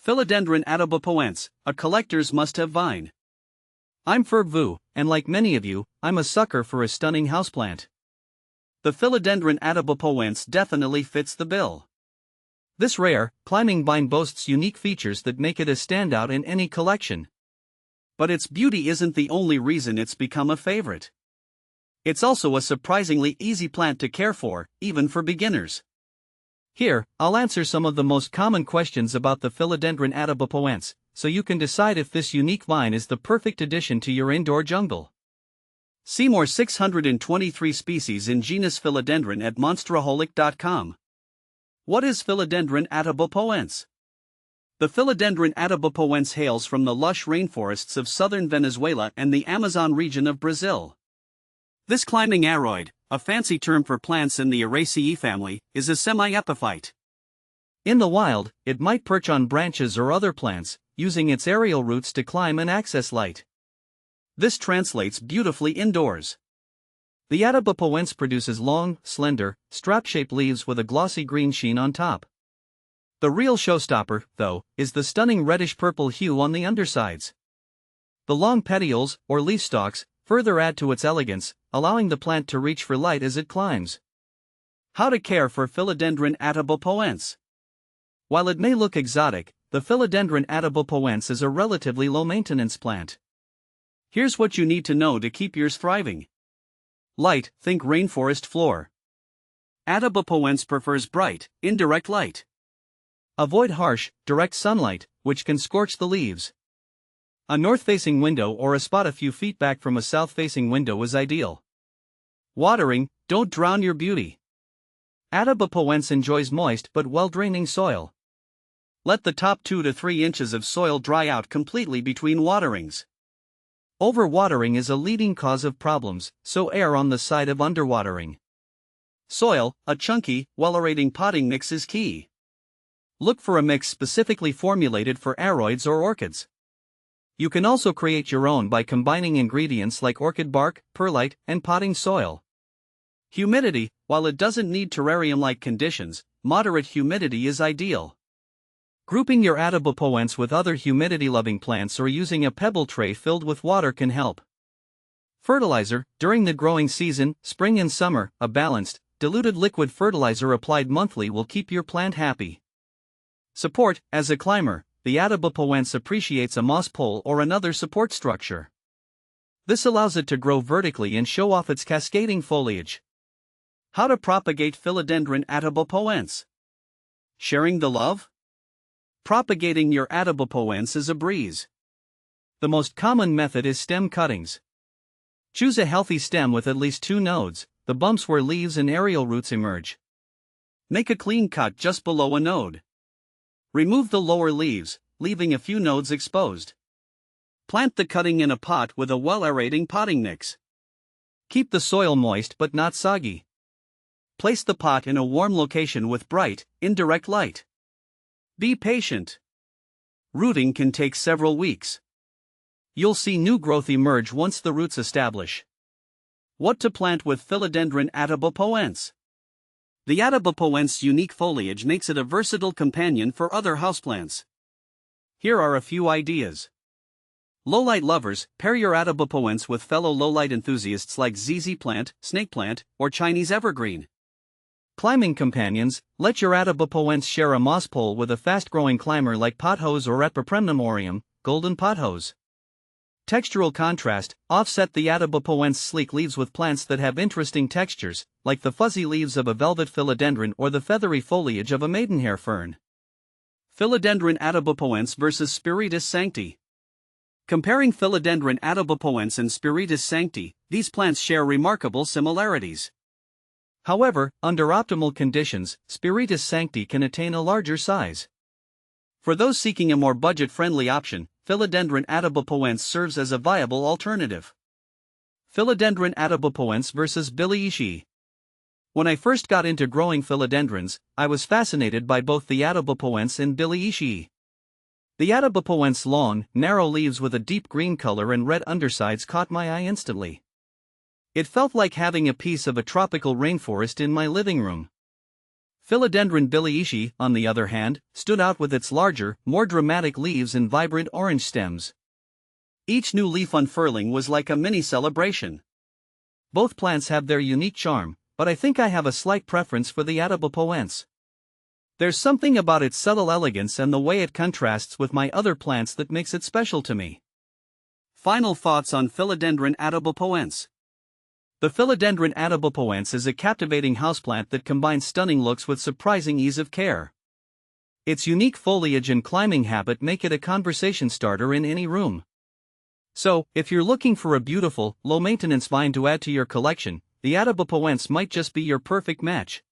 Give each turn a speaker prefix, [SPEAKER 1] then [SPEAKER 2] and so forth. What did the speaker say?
[SPEAKER 1] Philodendron Atabapoense, a collector's must-have vine. I'm Ferb Vu, and like many of you, I'm a sucker for a stunning houseplant. The Philodendron Atabapoense definitely fits the bill. This rare, climbing vine boasts unique features that make it a standout in any collection. But its beauty isn't the only reason it's become a favorite. It's also a surprisingly easy plant to care for, even for beginners. Here, I'll answer some of the most common questions about the Philodendron Atabapoense, so you can decide if this unique vine is the perfect addition to your indoor jungle. See more 623 species in genus Philodendron at monsteraholic.com. What is Philodendron Atabapoense? The Philodendron Atabapoense hails from the lush rainforests of southern Venezuela and the Amazon region of Brazil. This climbing aroid, a fancy term for plants in the Araceae family, is a semi-epiphyte. In the wild, it might perch on branches or other plants, using its aerial roots to climb and access light. This translates beautifully indoors. The Atabapoense produces long, slender, strap-shaped leaves with a glossy green sheen on top. The real showstopper, though, is the stunning reddish-purple hue on the undersides. The long petioles, or leaf stalks, further add to its elegance, allowing the plant to reach for light as it climbs. How to care for Philodendron Atabapoense? While it may look exotic, the Philodendron Atabapoense is a relatively low-maintenance plant. Here's what you need to know to keep yours thriving. Light, think rainforest floor. Atabapoense prefers bright, indirect light. Avoid harsh, direct sunlight, which can scorch the leaves. A north-facing window or a spot a few feet back from a south-facing window is ideal. Watering, don't drown your beauty. Atabapoense enjoys moist but well-draining soil. Let the top 2 to 3 inches of soil dry out completely between waterings. Overwatering is a leading cause of problems, so err on the side of underwatering. Soil, a chunky, well-aerating potting mix is key. Look for a mix specifically formulated for aroids or orchids. You can also create your own by combining ingredients like orchid bark, perlite, and potting soil. Humidity, while it doesn't need terrarium-like conditions, moderate humidity is ideal. Grouping your Atabapoense with other humidity-loving plants or using a pebble tray filled with water can help. Fertilizer, during the growing season, spring and summer, a balanced, diluted liquid fertilizer applied monthly will keep your plant happy. Support, as a climber, the Atabapoense appreciates a moss pole or another support structure. This allows it to grow vertically and show off its cascading foliage. How to propagate Philodendron Atabapoense? Sharing the love? Propagating your Atabapoense is a breeze. The most common method is stem cuttings. Choose a healthy stem with at least 2 nodes, the bumps where leaves and aerial roots emerge. Make a clean cut just below a node. Remove the lower leaves, leaving a few nodes exposed. Plant the cutting in a pot with a well-aerating potting mix. Keep the soil moist but not soggy. Place the pot in a warm location with bright, indirect light. Be patient. Rooting can take several weeks. You'll see new growth emerge once the roots establish. What to plant with Philodendron Atabapoense? The Atabapoense's unique foliage makes it a versatile companion for other houseplants. Here are a few ideas. Low-light lovers, pair your Atabapoense with fellow low-light enthusiasts like ZZ plant, snake plant, or Chinese evergreen. Climbing companions, let your Atabapoense share a moss pole with a fast-growing climber like pothose or Atpapremnumorium, golden pothose. Textural contrast, offset the Atabapoense sleek leaves with plants that have interesting textures, like the fuzzy leaves of a velvet philodendron or the feathery foliage of a maidenhair fern. Philodendron Atabapoense versus Spiritus Sancti. Comparing Philodendron Atabapoense and Spiritus Sancti, these plants share remarkable similarities. However, under optimal conditions, Spiritus Sancti can attain a larger size. For those seeking a more budget-friendly option, Philodendron Atabapoense serves as a viable alternative. Philodendron Atabapoense versus Billietiae. When I first got into growing philodendrons, I was fascinated by both the Atabapoense and Billietiae. The Atabapoense's long, narrow leaves with a deep green color and red undersides caught my eye instantly. It felt like having a piece of a tropical rainforest in my living room. Philodendron Billietiae, on the other hand, stood out with its larger, more dramatic leaves and vibrant orange stems. Each new leaf unfurling was like a mini celebration. Both plants have their unique charm, but I think I have a slight preference for the Atabapoense. There's something about its subtle elegance and the way it contrasts with my other plants that makes it special to me. Final thoughts on Philodendron Atabapoense. The Philodendron Atabapoense is a captivating houseplant that combines stunning looks with surprising ease of care. Its unique foliage and climbing habit make it a conversation starter in any room. So, if you're looking for a beautiful, low-maintenance vine to add to your collection, the Atabapoense might just be your perfect match.